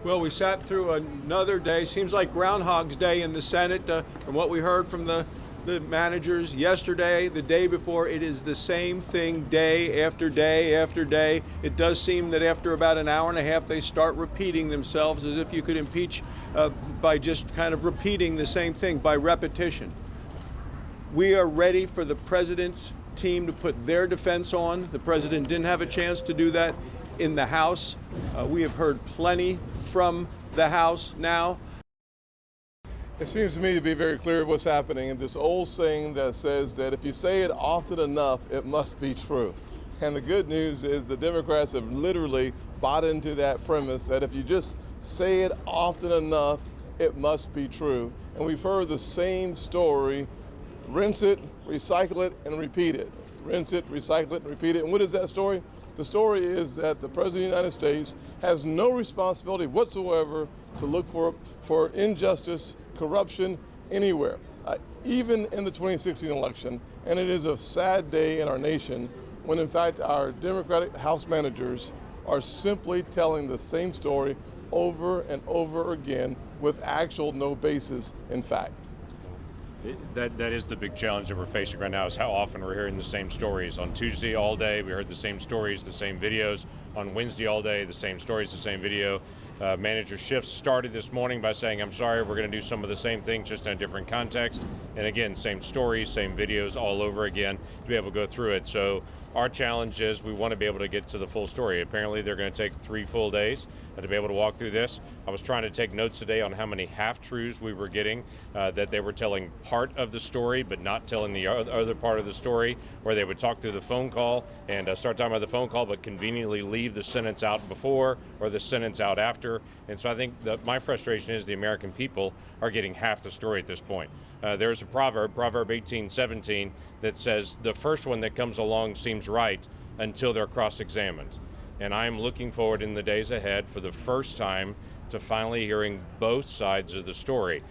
Well, we sat through another day, seems like Groundhog's Day in the Senate, from what we heard from the managers yesterday, the day before. It is the same thing day after day after day. It does seem that after about an hour and a half, they start repeating themselves, as if you could impeach by just kind of repeating the same thing, by repetition. We are ready for the president's team to put their defense on. The president didn't have a chance to do that in the House. We have heard plenty from the House now. It seems to me to be very clear what's happening, and this old saying that says that if you say it often enough, it must be true. And the good news is the Democrats have literally bought into that premise that if you just say it often enough, it must be true. And we've heard the same story: rinse it, recycle it, and repeat it. Rinse it, recycle it, and repeat it. And what is that story? The story is that the President of the United States has no responsibility whatsoever to look for injustice, corruption anywhere, even in the 2016 election. And it is a sad day in our nation when, in fact, our Democratic House managers are simply telling the same story over and over again with actual no basis in fact. That is the big challenge that we're facing right now, is how often we're hearing the same stories. On Tuesday all day, we heard the same stories, the same videos. On Wednesday all day, the same stories, the same video. Manager Schiff started this morning by saying, I'm sorry, we're going to do some of the same things, just in a different context. And again, same stories, same videos all over again to be able to go through it. So our challenge is we want to be able to get to the full story. Apparently they're going to take 3 full days to be able to walk through this. I was trying to take notes today on how many half-truths we were getting, that they were telling part of the story but not telling the other part of the story, where they would talk through the phone call and start talking about the phone call but conveniently leave the sentence out before or the sentence out after. And so I think that my frustration is the American people are getting half the story at this point. There's a proverb 18:17, that says the first one that comes along seems right until they're cross-examined. And I'm looking forward in the days ahead for the first time to finally hearing both sides of the story.